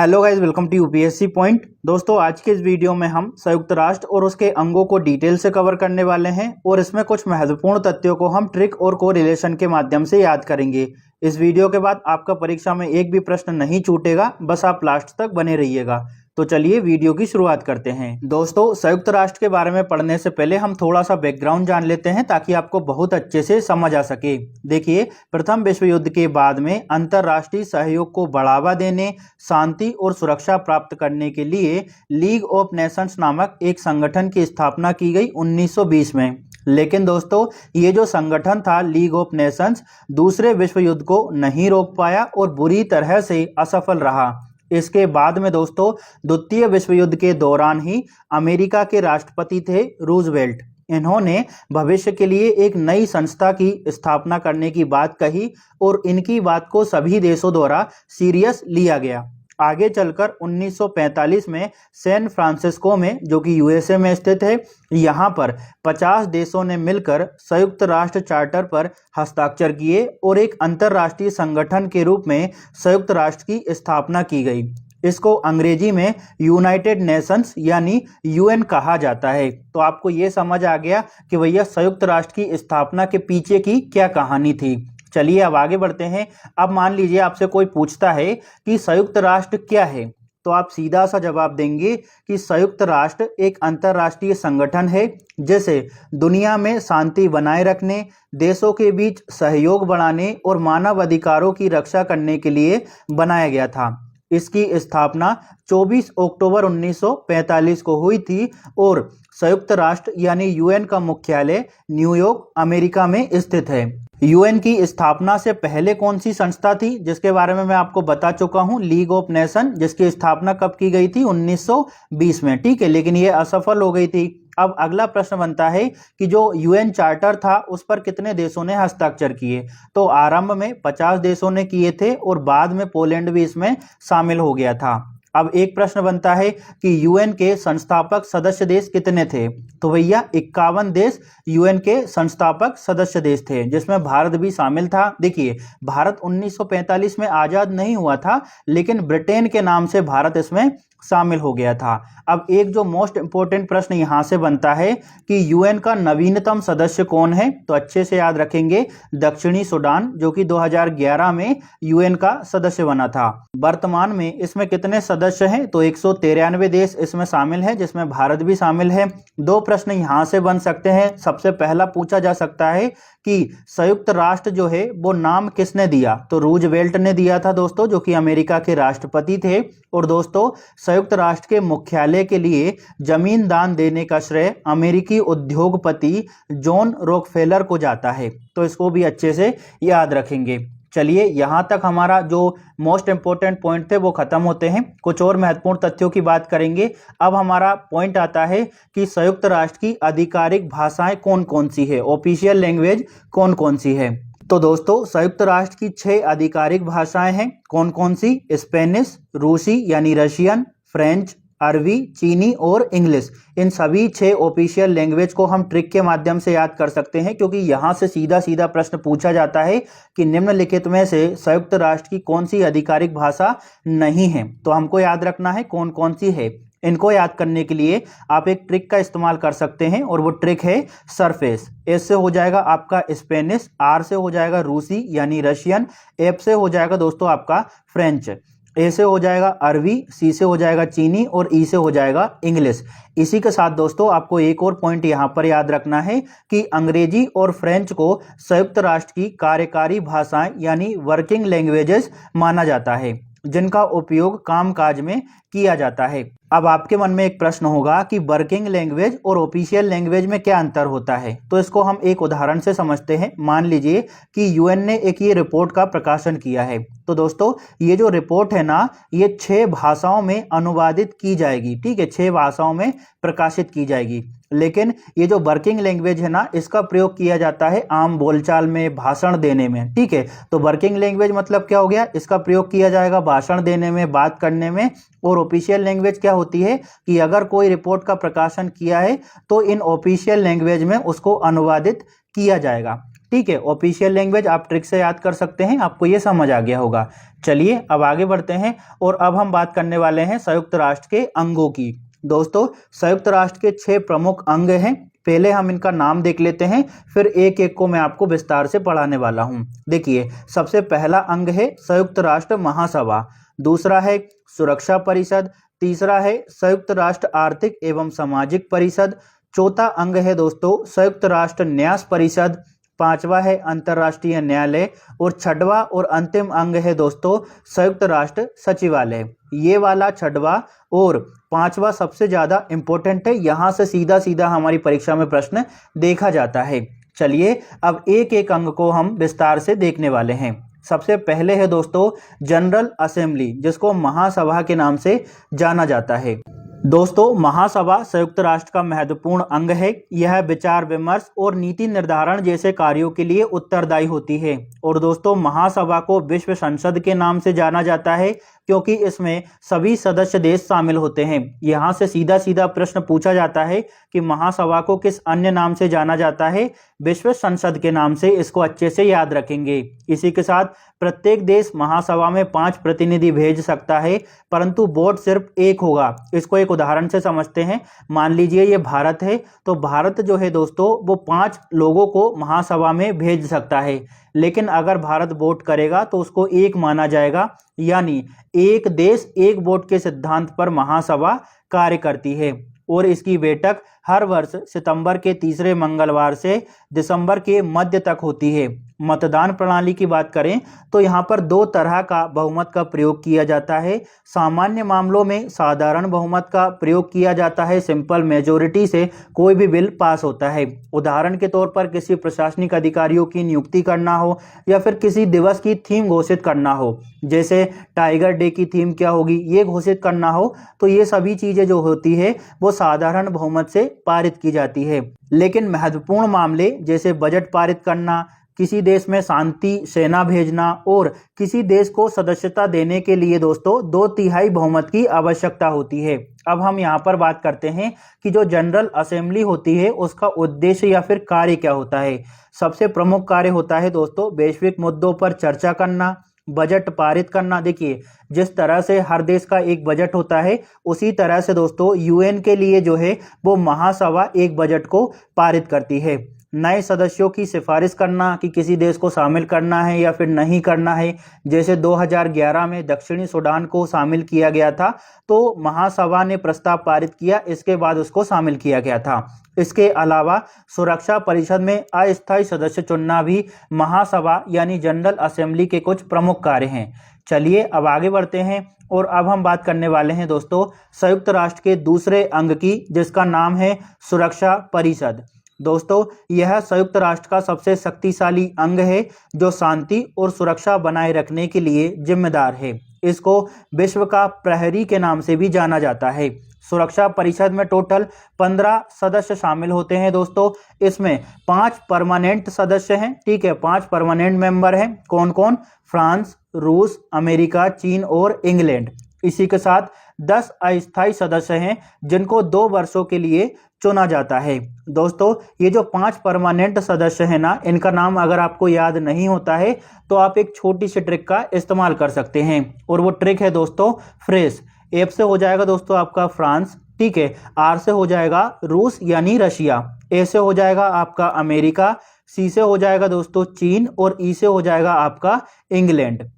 Hello guys, welcome to UPSC point. दोस्तों, आज के इस वीडियो में हम संयुक्त राष्ट्र और उसके अंगों को डिटेल से कवर करने वाले हैं और इसमें कुछ महत्वपूर्ण तथ्यों को हम ट्रिक और कोरिलेशन के माध्यम से याद करेंगे। इस वीडियो के बाद आपका परीक्षा में एक भी प्रश्न नहीं छूटेगा, बस आप लास्ट तक बने रहिएगा। तो चलिए वीडियो की शुरुआत करते हैं। दोस्तों, संयुक्त राष्ट्र के बारे में पढ़ने से पहले हम थोड़ा सा बैकग्राउंड जान लेते हैं ताकि आपको बहुत अच्छे से समझ आ सके। देखिए, प्रथम विश्व युद्ध के बाद में अंतर्राष्ट्रीय सहयोग को बढ़ावा देने, शांति और सुरक्षा प्राप्त करने के लिए लीग ऑफ नेशंस नामक एक संगठन की स्थापना की गई 1920 में। लेकिन दोस्तों, ये जो संगठन था लीग ऑफ नेशंस, दूसरे विश्व युद्ध को नहीं रोक पाया और बुरी तरह से असफल रहा। इसके बाद में दोस्तों, द्वितीय विश्व युद्ध के दौरान ही अमेरिका के राष्ट्रपति थे रूजवेल्ट। इन्होंने भविष्य के लिए एक नई संस्था की स्थापना करने की बात कही और इनकी बात को सभी देशों द्वारा सीरियस लिया गया। आगे चलकर 1945 में सैन फ्रांसिस्को में, जो कि यूएसए में स्थित है, यहाँ पर 50 देशों ने मिलकर संयुक्त राष्ट्र चार्टर पर हस्ताक्षर किए और एक अंतर्राष्ट्रीय संगठन के रूप में संयुक्त राष्ट्र की स्थापना की गई। इसको अंग्रेजी में यूनाइटेड नेशंस यानी यूएन कहा जाता है। तो आपको ये समझ आ गया कि भैया संयुक्त राष्ट्र की स्थापना के पीछे की क्या कहानी थी। चलिए अब आगे बढ़ते हैं। अब मान लीजिए आपसे कोई पूछता है कि संयुक्त राष्ट्र क्या है, तो आप सीधा सा जवाब देंगे कि संयुक्त राष्ट्र एक अंतर्राष्ट्रीय संगठन है जिसे दुनिया में शांति बनाए रखने, देशों के बीच सहयोग बढ़ाने और मानव अधिकारों की रक्षा करने के लिए बनाया गया था। इसकी स्थापना 24 अक्टूबर 1945 को हुई थी और संयुक्त राष्ट्र यानी यूएन का मुख्यालय न्यूयॉर्क, अमेरिका में स्थित है। यूएन की स्थापना से पहले कौन सी संस्था थी जिसके बारे में मैं आपको बता चुका हूं, लीग ऑफ नेशन, जिसकी स्थापना कब की गई थी? 1920 में। ठीक है, लेकिन ये असफल हो गई थी। अब अगला प्रश्न बनता है कि जो यूएन चार्टर था उस पर कितने देशों ने हस्ताक्षर किए? तो आरंभ में 50 देशों ने किए थे और बाद में पोलैंड भी इसमें शामिल हो गया था। अब एक प्रश्न बनता है कि यूएन के संस्थापक सदस्य देश कितने थे? तो भैया 51 देश यूएन के संस्थापक सदस्य देश थे, जिसमें भारत भी शामिल था। देखिए, भारत 1945 में आजाद नहीं हुआ था, लेकिन ब्रिटेन के नाम से भारत इसमें शामिल हो गया था। अब एक जो मोस्ट इंपोर्टेंट प्रश्न यहां से बनता है कि यूएन का नवीनतम सदस्य कौन है? तो अच्छे से याद रखेंगे, दक्षिणी सूडान, जो कि 2011 में यूएन का सदस्य बना था। वर्तमान में इसमें कितने सदस्य हैं? तो 193 देश इसमें शामिल है, जिसमें भारत भी शामिल है। दो प्रश्न यहां से बन सकते हैं। सबसे पहला पूछा जा सकता है कि संयुक्त राष्ट्र जो है वो नाम किसने दिया? तो रूजवेल्ट ने दिया था दोस्तों, जो कि अमेरिका के राष्ट्रपति थे। और दोस्तों, संयुक्त राष्ट्र के मुख्यालय के लिए जमीन दान देने का श्रेय अमेरिकी उद्योगपति जॉन रॉकफेलर को जाता है। तो इसको भी अच्छे से याद रखेंगे। चलिए, यहां तक हमारा जो मोस्ट इंपोर्टेंट पॉइंट थे वो खत्म होते हैं। कुछ और महत्वपूर्ण तथ्यों की बात करेंगे। अब हमारा पॉइंट आता है कि संयुक्त राष्ट्र की आधिकारिक भाषाएं कौन कौन सी है, ऑफिशियल लैंग्वेज कौन कौन सी है। तो दोस्तों, संयुक्त राष्ट्र की 6 आधिकारिक भाषाएं हैं। कौन कौन सी? स्पेनिश, रूसी यानी रशियन, फ्रेंच, अरबी, चीनी और इंग्लिश। इन सभी 6 ऑफिशियल लैंग्वेज को हम ट्रिक के माध्यम से याद कर सकते हैं, क्योंकि यहां से सीधा सीधा प्रश्न पूछा जाता है कि निम्नलिखित में से संयुक्त राष्ट्र की कौन सी आधिकारिक भाषा नहीं है। तो हमको याद रखना है कौन कौन सी है। इनको याद करने के लिए आप एक ट्रिक का इस्तेमाल कर सकते हैं और वो ट्रिक है सरफेस। एस से हो जाएगा आपका स्पेनिश, आर से हो जाएगा रूसी यानी रशियन, एफ से हो जाएगा दोस्तों आपका फ्रेंच, ए से हो जाएगा अरबी, सी से हो जाएगा चीनी और ई से हो जाएगा इंग्लिश। इसी के साथ दोस्तों आपको एक और पॉइंट यहां पर याद रखना है कि अंग्रेजी और फ्रेंच को संयुक्त राष्ट्र की कार्यकारी भाषाएं यानी वर्किंग लैंग्वेजेस माना जाता है, जिनका उपयोग कामकाज में किया जाता है। अब आपके मन में एक प्रश्न होगा कि वर्किंग लैंग्वेज और ऑफिशियल लैंग्वेज में क्या अंतर होता है? तो इसको हम एक उदाहरण से समझते हैं। मान लीजिए कि यूएन ने एक ये रिपोर्ट का प्रकाशन किया है। तो दोस्तों, ये जो रिपोर्ट है ना, ये 6 भाषाओं में अनुवादित की जाएगी। ठीक है, 6 भाषाओं में प्रकाशित की जाएगी। लेकिन ये जो वर्किंग लैंग्वेज है ना, इसका प्रयोग किया जाता है आम बोलचाल में, भाषण देने में। ठीक है, तो वर्किंग लैंग्वेज मतलब क्या हो गया? इसका प्रयोग किया जाएगा भाषण देने में, बात करने में। और ऑफिशियल लैंग्वेज क्या होती है कि अगर कोई रिपोर्ट का प्रकाशन किया है तो इन ऑफिशियल लैंग्वेज में उसको अनुवादित किया जाएगा। ठीक है, ऑफिशियल लैंग्वेज आप ट्रिक से याद कर सकते हैं, आपको ये समझ आ गया होगा। चलिए अब आगे बढ़ते हैं और अब हम बात करने वाले हैं संयुक्त राष्ट्र के अंगों की। दोस्तों, संयुक्त राष्ट्र के 6 प्रमुख अंग हैं। पहले हम इनका नाम देख लेते हैं, फिर एक एक को मैं आपको विस्तार से पढ़ाने वाला हूं। देखिए, सबसे पहला अंग है संयुक्त राष्ट्र महासभा, दूसरा है सुरक्षा परिषद, तीसरा है संयुक्त राष्ट्र आर्थिक एवं सामाजिक परिषद, चौथा अंग है दोस्तों संयुक्त राष्ट्र न्यास परिषद, पांचवा है अंतर्राष्ट्रीय न्यायालय और छठवां और अंतिम अंग है दोस्तों संयुक्त राष्ट्र सचिवालय। ये वाला छठवां और पांचवा सबसे ज्यादा इंपॉर्टेंट है, यहां से सीधा सीधा हमारी परीक्षा में प्रश्न देखा जाता है। चलिए अब एक एक अंग को हम विस्तार से देखने वाले हैं। सबसे पहले है दोस्तों जनरल असेंबली, जिसको महासभा के नाम से जाना जाता है। दोस्तों, महासभा संयुक्त राष्ट्र का महत्वपूर्ण अंग है। यह विचार विमर्श और नीति निर्धारण जैसे कार्यों के लिए उत्तरदायी होती है। और दोस्तों, महासभा को विश्व संसद के नाम से जाना जाता है क्योंकि इसमें सभी सदस्य देश शामिल होते हैं। यहाँ से सीधा सीधा प्रश्न पूछा जाता है कि महासभा को किस अन्य नाम से जाना जाता है? विश्व संसद के नाम से। इसको अच्छे से याद रखेंगे। इसी के साथ प्रत्येक देश महासभा में 5 प्रतिनिधि भेज सकता है, परंतु वोट सिर्फ एक होगा। इसको एक उदाहरण से समझते हैं। मान लीजिए ये भारत है, तो भारत जो है दोस्तों वो 5 लोगों को महासभा में भेज सकता है, लेकिन अगर भारत वोट करेगा तो उसको एक माना जाएगा। यानी एक देश एक वोट के सिद्धांत पर महासभा कार्य करती है और इसकी बैठक हर वर्ष सितंबर के तीसरे मंगलवार से दिसंबर के मध्य तक होती है। मतदान प्रणाली की बात करें तो यहाँ पर 2 तरह का बहुमत का प्रयोग किया जाता है। सामान्य मामलों में साधारण बहुमत का प्रयोग किया जाता है, सिंपल मेजोरिटी से कोई भी बिल पास होता है। उदाहरण के तौर पर किसी प्रशासनिक अधिकारियों की नियुक्ति करना हो या फिर किसी दिवस की थीम घोषित करना हो, जैसे टाइगर डे की थीम क्या होगी ये घोषित करना हो, तो ये सभी चीजें जो होती है वो साधारण बहुमत से पारित की जाती है। लेकिन महत्वपूर्ण मामले जैसे बजट पारित करना, किसी देश में शांति सेना भेजना और किसी देश को सदस्यता देने के लिए दोस्तों 2/3 बहुमत की आवश्यकता होती है। अब हम यहाँ पर बात करते हैं कि जो जनरल असेंबली होती है उसका उद्देश्य या फिर कार्य क्या होता है। सबसे प्रमुख कार्य होता है दोस्तों वैश्विक मुद्दों पर चर्चा करना, बजट पारित करना। देखिए, जिस तरह से हर देश का एक बजट होता है उसी तरह से दोस्तों यूएन के लिए जो है वो महासभा एक बजट को पारित करती है। नए सदस्यों की सिफारिश करना कि किसी देश को शामिल करना है या फिर नहीं करना है, जैसे 2011 में दक्षिणी सूडान को शामिल किया गया था तो महासभा ने प्रस्ताव पारित किया, इसके बाद उसको शामिल किया गया था। इसके अलावा सुरक्षा परिषद में अस्थायी सदस्य चुनना भी महासभा यानी जनरल असेंबली के कुछ प्रमुख कार्य हैं। चलिए अब आगे बढ़ते हैं और अब हम बात करने वाले हैं दोस्तों संयुक्त राष्ट्र के दूसरे अंग की, जिसका नाम है सुरक्षा परिषद। दोस्तों, यह संयुक्त राष्ट्र का सबसे शक्तिशाली अंग है जो शांति और सुरक्षा बनाए रखने के लिए जिम्मेदार है। इसको विश्व का प्रहरी के नाम से भी जाना जाता है। सुरक्षा परिषद में टोटल 15 सदस्य शामिल होते हैं दोस्तों। इसमें 5 परमानेंट सदस्य हैं, ठीक है, 5 परमानेंट मेंबर हैं। कौन कौन? फ्रांस, रूस, अमेरिका, चीन और इंग्लैंड। इसी के साथ 10 अस्थायी सदस्य हैं जिनको 2 वर्षों के लिए चुना जाता है। दोस्तों, ये जो 5 परमानेंट सदस्य हैं ना, इनका नाम अगर आपको याद नहीं होता है तो आप एक छोटी सी ट्रिक का इस्तेमाल कर सकते हैं और वो ट्रिक है दोस्तों फ्रेस। एफ से हो जाएगा दोस्तों आपका फ्रांस, ठीक है, आर से हो जाएगा रूस यानी रशिया, ए से हो जाएगा आपका अमेरिका, सी से हो जाएगा दोस्तों चीन और ई से हो जाएगा आपका इंग्लैंड।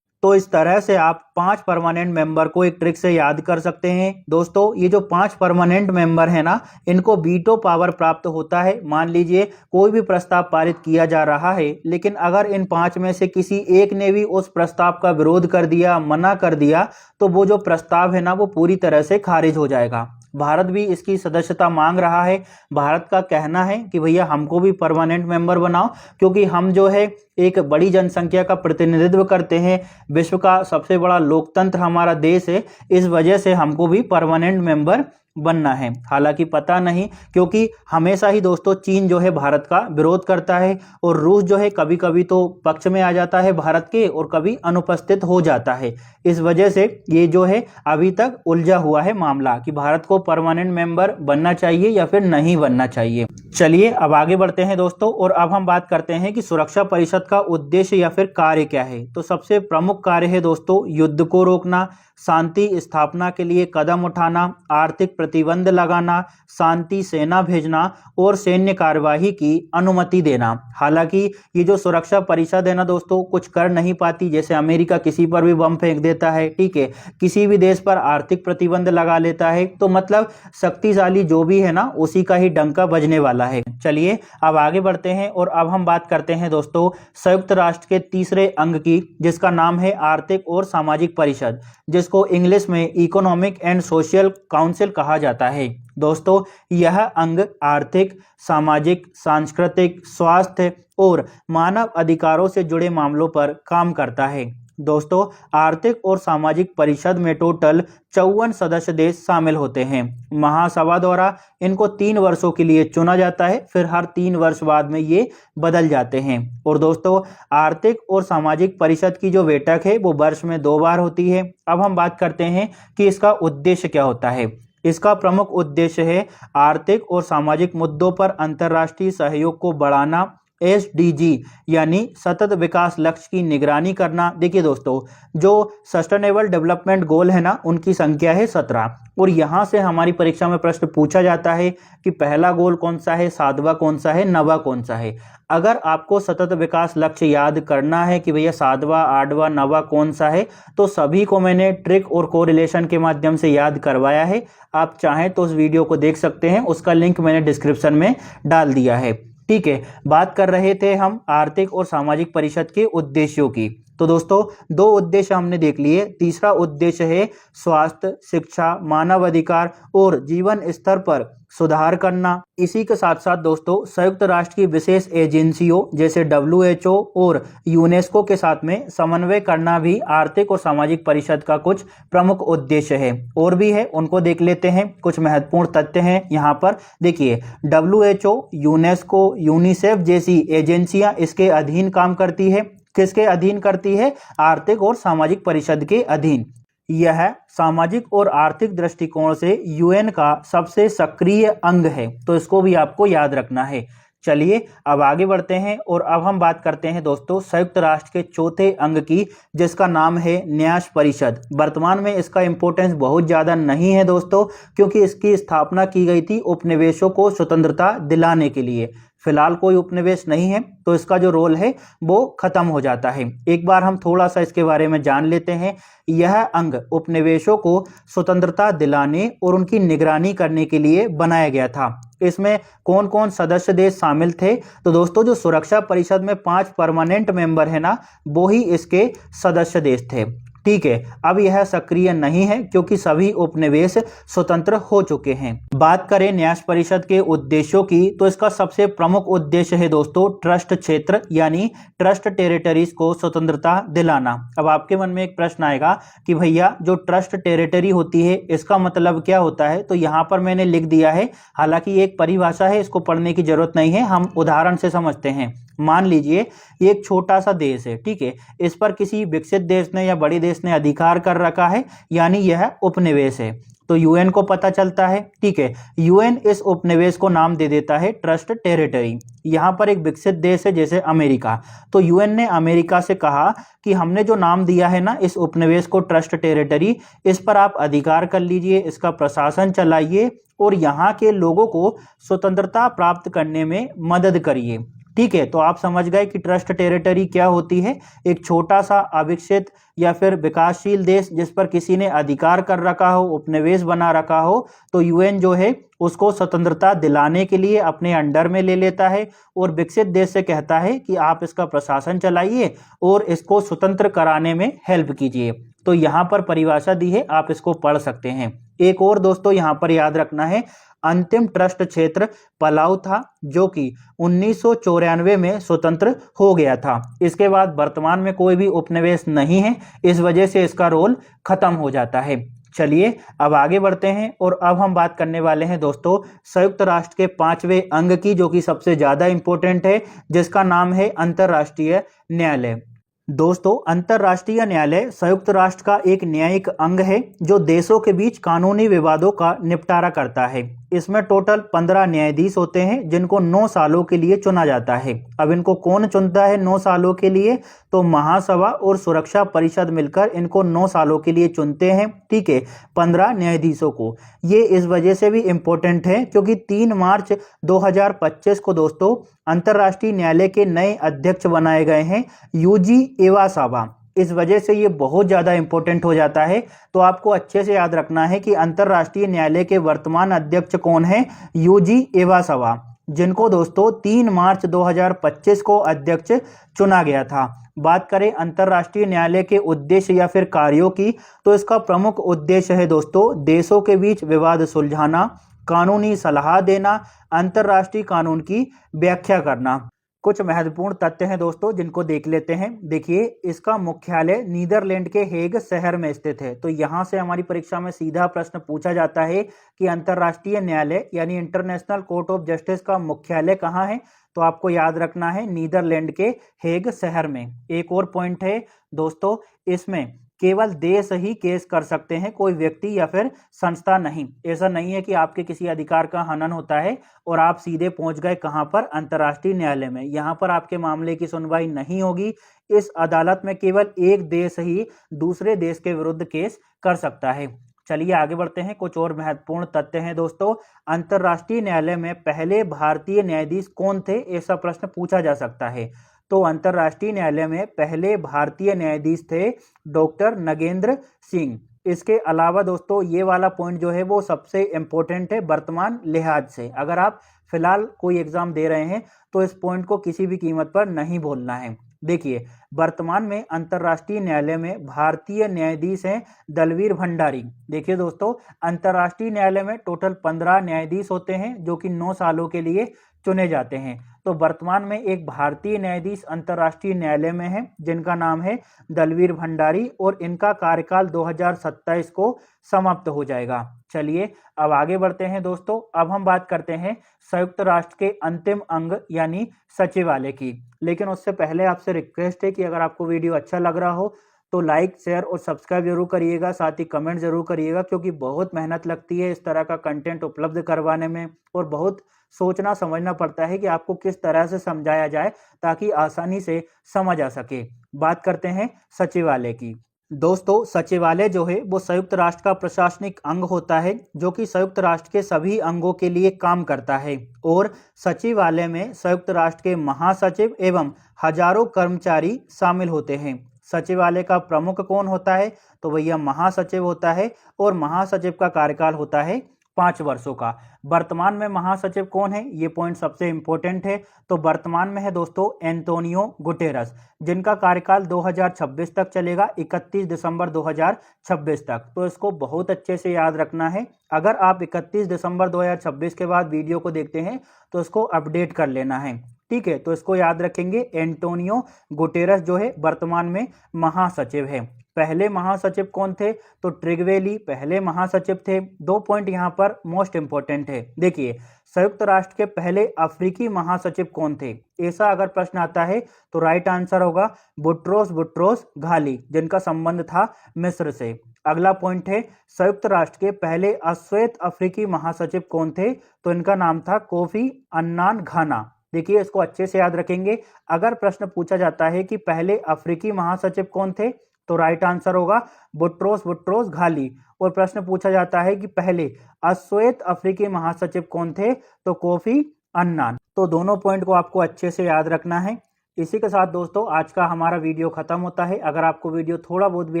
तो इस तरह से आप 5 परमानेंट मेंबर को एक ट्रिक से याद कर सकते हैं। दोस्तों, ये जो 5 परमानेंट मेंबर है ना, इनको वीटो पावर प्राप्त होता है। मान लीजिए कोई भी प्रस्ताव पारित किया जा रहा है, लेकिन अगर इन 5 में से किसी एक ने भी उस प्रस्ताव का विरोध कर दिया, मना कर दिया, तो वो जो प्रस्ताव है ना वो पूरी तरह से खारिज हो जाएगा। भारत भी इसकी सदस्यता मांग रहा है। भारत का कहना है कि भैया हमको भी परमानेंट मेंबर बनाओ, क्योंकि हम जो है एक बड़ी जनसंख्या का प्रतिनिधित्व करते हैं, विश्व का सबसे बड़ा लोकतंत्र हमारा देश है, इस वजह से हमको भी परमानेंट मेंबर बनना है। हालांकि पता नहीं, क्योंकि हमेशा ही दोस्तों चीन जो है भारत का विरोध करता है और रूस जो है कभी कभी तो पक्ष में आ जाता है भारत के और कभी अनुपस्थित हो जाता है। इस वजह से ये जो है अभी तक उलझा हुआ है मामला कि भारत को परमानेंट मेंबर बनना चाहिए या फिर नहीं बनना चाहिए। चलिए अब आगे बढ़ते हैं दोस्तों, और अब हम बात करते हैं कि सुरक्षा परिषद का उद्देश्य या फिर कार्य क्या है। तो सबसे प्रमुख कार्य है दोस्तों युद्ध को रोकना, शांति स्थापना के लिए कदम उठाना, आर्थिक प्रतिबंध लगाना, शांति सेना भेजना और सैन्य कार्यवाही की अनुमति देना। हालांकि ये जो सुरक्षा परिषद है ना दोस्तों कुछ कर नहीं पाती, जैसे अमेरिका किसी पर भी बम फेंक देता है, ठीक है, किसी भी देश पर आर्थिक प्रतिबंध लगा लेता है, तो मतलब शक्तिशाली जो भी है ना उसी का ही डंका बजने वाला है। चलिए अब आगे बढ़ते हैं और अब हम बात करते हैं दोस्तों संयुक्त राष्ट्र के तीसरे अंग की, जिसका नाम है आर्थिक और सामाजिक परिषद, जिसको इंग्लिश में इकोनॉमिक एंड सोशल काउंसिल कहा जाता है। दोस्तों यह अंग आर्थिक, सामाजिक, सांस्कृतिक, स्वास्थ्य और मानव अधिकारों से जुड़े मामलों पर काम करता है। दोस्तों आर्थिक और सामाजिक परिषद में टोटल 54 सदस्य देश शामिल होते हैं। महासभा द्वारा इनको 3 वर्षों के लिए चुना जाता है, फिर हर 3 वर्ष बाद में ये बदल जाते हैं। और दोस्तों आर्थिक और सामाजिक परिषद की जो बैठक है वो वर्ष में 2 बार होती है। अब हम बात करते हैं कि इसका उद्देश्य क्या होता है। इसका प्रमुख उद्देश्य है आर्थिक और सामाजिक मुद्दों पर अंतर्राष्ट्रीय सहयोग को बढ़ाना, SDG यानी सतत विकास लक्ष्य की निगरानी करना। देखिए दोस्तों जो सस्टेनेबल डेवलपमेंट गोल है ना उनकी संख्या है 17, और यहाँ से हमारी परीक्षा में प्रश्न पूछा जाता है कि पहला गोल कौन सा है, 7वां कौन सा है, 9वां कौन सा है। अगर आपको सतत विकास लक्ष्य याद करना है कि भैया 7वां, 8वां, 9वां कौन सा है, तो सभी को मैंने ट्रिक और कोरिलेशन के माध्यम से याद करवाया है। आप चाहें तो उस वीडियो को देख सकते हैं, उसका लिंक मैंने डिस्क्रिप्शन में डाल दिया है। ठीक है, बात कर रहे थे हम आर्थिक और सामाजिक परिषद के उद्देश्यों की। तो दोस्तों 2 उद्देश्य हमने देख लिए। तीसरा उद्देश्य है स्वास्थ्य, शिक्षा, मानव अधिकार और जीवन स्तर पर सुधार करना। इसी के साथ साथ दोस्तों संयुक्त राष्ट्र की विशेष एजेंसियों जैसे WHO और यूनेस्को के साथ में समन्वय करना भी आर्थिक और सामाजिक परिषद का कुछ प्रमुख उद्देश्य है। और भी है, उनको देख लेते हैं। कुछ महत्वपूर्ण तथ्य हैं यहाँ पर। देखिए WHO, यूनेस्को, यूनिसेफ जैसी एजेंसियां इसके अधीन काम करती है। किसके अधीन करती है? आर्थिक और सामाजिक परिषद के अधीन। यह सामाजिक और आर्थिक दृष्टिकोण से UN का सबसे सक्रिय अंग है, तो इसको भी आपको याद रखना है। चलिए अब आगे बढ़ते हैं और अब हम बात करते हैं दोस्तों संयुक्त राष्ट्र के चौथे अंग की, जिसका नाम है न्यास परिषद। वर्तमान में इसका इंपॉर्टेंस बहुत ज़्यादा नहीं है दोस्तों, क्योंकि इसकी स्थापना की गई थी उपनिवेशों को स्वतंत्रता दिलाने के लिए। फिलहाल कोई उपनिवेश नहीं है, तो इसका जो रोल है वो खत्म हो जाता है। एक बार हम थोड़ा सा इसके बारे में जान लेते हैं। यह अंग उपनिवेशों को स्वतंत्रता दिलाने और उनकी निगरानी करने के लिए बनाया गया था। इसमें कौन कौन सदस्य देश शामिल थे? तो दोस्तों जो सुरक्षा परिषद में 5 परमानेंट मेंबर है ना, वो ही इसके सदस्य देश थे। ठीक है, अब यह सक्रिय नहीं है क्योंकि सभी उपनिवेश स्वतंत्र हो चुके हैं। बात करें न्यास परिषद के उद्देश्यों की, तो इसका सबसे प्रमुख उद्देश्य है दोस्तों ट्रस्ट क्षेत्र यानी ट्रस्ट टेरिटरीज को स्वतंत्रता दिलाना। अब आपके मन में एक प्रश्न आएगा कि भैया जो ट्रस्ट टेरिटरी होती है इसका मतलब क्या होता है? तो यहाँ पर मैंने लिख दिया है, हालांकि एक परिभाषा है, इसको पढ़ने की जरूरत नहीं है, हम उदाहरण से समझते हैं। मान लीजिए एक छोटा सा देश है, ठीक है, इस पर किसी विकसित देश ने या बड़े देश ने अधिकार कर रखा है, यानी यह उपनिवेश है। तो UN को पता चलता है, ठीक है, UN इस उपनिवेश को नाम दे देता है ट्रस्ट टेरिटरी। यहाँ पर एक विकसित देश है जैसे अमेरिका, तो UN ने अमेरिका से कहा कि हमने जो नाम दिया है ना इस उपनिवेश को ट्रस्ट टेरिटरी, इस पर आप अधिकार कर लीजिए, इसका प्रशासन चलाइए और यहाँ के लोगों को स्वतंत्रता प्राप्त करने में मदद करिए। ठीक है, तो आप समझ गए कि ट्रस्ट टेरिटरी क्या होती है। एक छोटा सा अविकसित या फिर विकासशील देश जिस पर किसी ने अधिकार कर रखा हो, उपनिवेश बना रखा हो, तो UN जो है उसको स्वतंत्रता दिलाने के लिए अपने अंडर में ले लेता है और विकसित देश से कहता है कि आप इसका प्रशासन चलाइए और इसको स्वतंत्र कराने में हेल्प कीजिए। तो यहाँ पर परिभाषा दी है, आप इसको पढ़ सकते हैं। एक और दोस्तों यहाँ पर याद रखना है, अंतिम ट्रस्ट क्षेत्र पलाऊ था जो कि 1994 में स्वतंत्र हो गया था। इसके बाद वर्तमान में कोई भी उपनिवेश नहीं है, इस वजह से इसका रोल खत्म हो जाता है। चलिए अब आगे बढ़ते हैं और अब हम बात करने वाले हैं दोस्तों संयुक्त राष्ट्र के 5वें अंग की, जो कि सबसे ज्यादा इंपॉर्टेंट है, जिसका नाम है अंतर्राष्ट्रीय न्यायालय। दोस्तों अंतर्राष्ट्रीय न्यायालय संयुक्त राष्ट्र का एक न्यायिक अंग है जो देशों के बीच कानूनी विवादों का निपटारा करता है। इसमें टोटल 15 न्यायाधीश होते हैं जिनको 9 सालों के लिए चुना जाता है। अब इनको कौन चुनता है 9 सालों के लिए? तो महासभा और सुरक्षा परिषद मिलकर इनको 9 सालों के लिए चुनते हैं। ठीक है, 15 न्यायाधीशों को। ये इस वजह से भी इम्पोर्टेंट है क्योंकि 3 मार्च 2025 को दोस्तों अंतर्राष्ट्रीय न्यायालय के नए अध्यक्ष बनाए गए हैं यूजी इवासावा। इस वजह से ये बहुत ज़्यादा इंपॉर्टेंट हो जाता है। तो आपको अच्छे से याद रखना है कि अंतर्राष्ट्रीय न्यायालय के वर्तमान अध्यक्ष कौन है? यूजी इवासावा, जिनको दोस्तों 3 मार्च 2025 को अध्यक्ष चुना गया था। बात करें अंतर्राष्ट्रीय न्यायालय के उद्देश्य या फिर कार्यों की, तो इसका प्रमुख उद्देश्य है दोस्तों देशों के बीच विवाद सुलझाना, कानूनी सलाह देना, अंतर्राष्ट्रीय कानून की व्याख्या करना। कुछ महत्वपूर्ण तथ्य हैं दोस्तों जिनको देख लेते हैं। देखिए, इसका मुख्यालय नीदरलैंड के हेग शहर में स्थित है। तो यहां से हमारी परीक्षा में सीधा प्रश्न पूछा जाता है कि अंतर्राष्ट्रीय न्यायालय यानी इंटरनेशनल कोर्ट ऑफ जस्टिस का मुख्यालय कहाँ है? तो आपको याद रखना है नीदरलैंड के हेग शहर में। एक और पॉइंट है दोस्तों, इसमें केवल देश ही केस कर सकते हैं, कोई व्यक्ति या फिर संस्था नहीं। ऐसा नहीं है कि आपके किसी अधिकार का हनन होता है और आप सीधे पहुंच गए कहां पर? अंतर्राष्ट्रीय न्यायालय में। यहां पर आपके मामले की सुनवाई नहीं होगी। इस अदालत में केवल एक देश ही दूसरे देश के विरुद्ध केस कर सकता है। चलिए आगे बढ़ते हैं। कुछ और महत्वपूर्ण तथ्य हैं दोस्तों। अंतर्राष्ट्रीय न्यायालय में पहले भारतीय न्यायाधीश कौन थे? ऐसा प्रश्न पूछा जा सकता है। तो अंतर्राष्ट्रीय न्यायालय में पहले भारतीय न्यायाधीश थे डॉक्टर नगेंद्र सिंह। इसके अलावा दोस्तों ये वाला पॉइंट जो है वो सबसे इंपॉर्टेंट है वर्तमान लिहाज से। अगर आप फिलहाल कोई एग्जाम दे रहे हैं तो इस पॉइंट को किसी भी कीमत पर नहीं भूलना है। देखिए, वर्तमान में अंतर्राष्ट्रीय न्यायालय में भारतीय न्यायाधीश हैं दलवीर भंडारी। देखिए दोस्तों, अंतर्राष्ट्रीय न्यायालय में टोटल 15 न्यायाधीश होते हैं जो कि 9 सालों के लिए चुने जाते हैं। तो वर्तमान में एक भारतीय न्यायाधीश अंतर्राष्ट्रीय न्यायालय में है जिनका नाम है दलवीर भंडारी और इनका कार्यकाल 2027 को समाप्त हो जाएगा। चलिए अब आगे बढ़ते हैं दोस्तों। अब हम बात करते हैं संयुक्त राष्ट्र के अंतिम अंग यानी सचिवालय की। लेकिन उससे पहले आपसे रिक्वेस्ट है कि अगर आपको वीडियो अच्छा लग रहा हो तो लाइक, शेयर और सब्सक्राइब जरूर करिएगा, साथ ही कमेंट जरूर करिएगा, क्योंकि बहुत मेहनत लगती है इस तरह का कंटेंट उपलब्ध करवाने में और बहुत सोचना समझना पड़ता है कि आपको किस तरह से समझाया जाए ताकि आसानी से समझ आ सके। बात करते हैं सचिवालय की। दोस्तों सचिवालय जो है वो संयुक्त राष्ट्र का प्रशासनिक अंग होता है जो कि संयुक्त राष्ट्र के सभी अंगों के लिए काम करता है। और सचिवालय में संयुक्त राष्ट्र के महासचिव एवं हजारों कर्मचारी शामिल होते हैं। सचिवालय का प्रमुख कौन होता है? तो भैया महासचिव होता है और महासचिव का कार्यकाल होता है 5 वर्षों का। वर्तमान में महासचिव कौन है? ये पॉइंट सबसे इंपॉर्टेंट है। तो वर्तमान में है दोस्तों एंटोनियो गुटेरस, जिनका कार्यकाल 2026 तक चलेगा, 31 दिसंबर 2026 तक। तो इसको बहुत अच्छे से याद रखना है। अगर आप 31 दिसंबर 2026 के बाद वीडियो को देखते हैं तो इसको अपडेट कर लेना है। ठीक है, तो इसको याद रखेंगे। एंटोनियो गुटेरस जो है वर्तमान में महासचिव है। पहले महासचिव कौन थे? तो ट्रिगवेली पहले महासचिव थे। 2 पॉइंट यहाँ पर मोस्ट इंपॉर्टेंट है। देखिए, संयुक्त राष्ट्र के पहले अफ्रीकी महासचिव कौन थे? ऐसा अगर प्रश्न आता है तो राइट आंसर होगा बुट्रोस घाली, जिनका संबंध था मिस्र से। अगला पॉइंट है संयुक्त राष्ट्र के पहले अश्वेत अफ्रीकी महासचिव कौन थे? तो इनका नाम था कोफी अन्नान घाना। देखिए, इसको अच्छे से याद रखेंगे। अगर प्रश्न पूछा जाता है कि पहले अफ्रीकी महासचिव कौन थे तो राइट आंसर होगा बुट्रोस घाली। और प्रश्न पूछा जाता है कि पहले अश्वेत अफ्रीकी महासचिव कौन थे तो कोफी अन्नान। तो दोनों पॉइंट को आपको अच्छे से याद रखना है। इसी के साथ दोस्तों आज का हमारा वीडियो खत्म होता है। अगर आपको वीडियो थोड़ा बहुत भी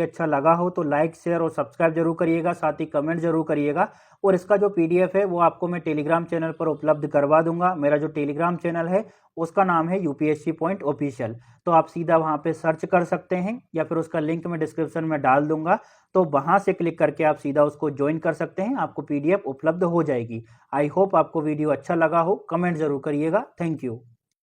अच्छा लगा हो तो लाइक, शेयर और सब्सक्राइब जरूर करिएगा, साथ ही कमेंट जरूर करिएगा। और इसका जो पीडीएफ है वो आपको मैं टेलीग्राम चैनल पर उपलब्ध करवा दूंगा। मेरा जो टेलीग्राम चैनल है उसका नाम है यूपीएससी पॉइंट ऑफिशियल। तो आप सीधा वहां पे सर्च कर सकते हैं या फिर उसका लिंक मैं डिस्क्रिप्शन में डाल दूंगा। तो वहां से क्लिक करके आप सीधा उसको ज्वाइन कर सकते हैं, आपको पीडीएफ उपलब्ध हो जाएगी। आई होप आपको वीडियो अच्छा लगा हो। कमेंट जरूर करिएगा। Thank you.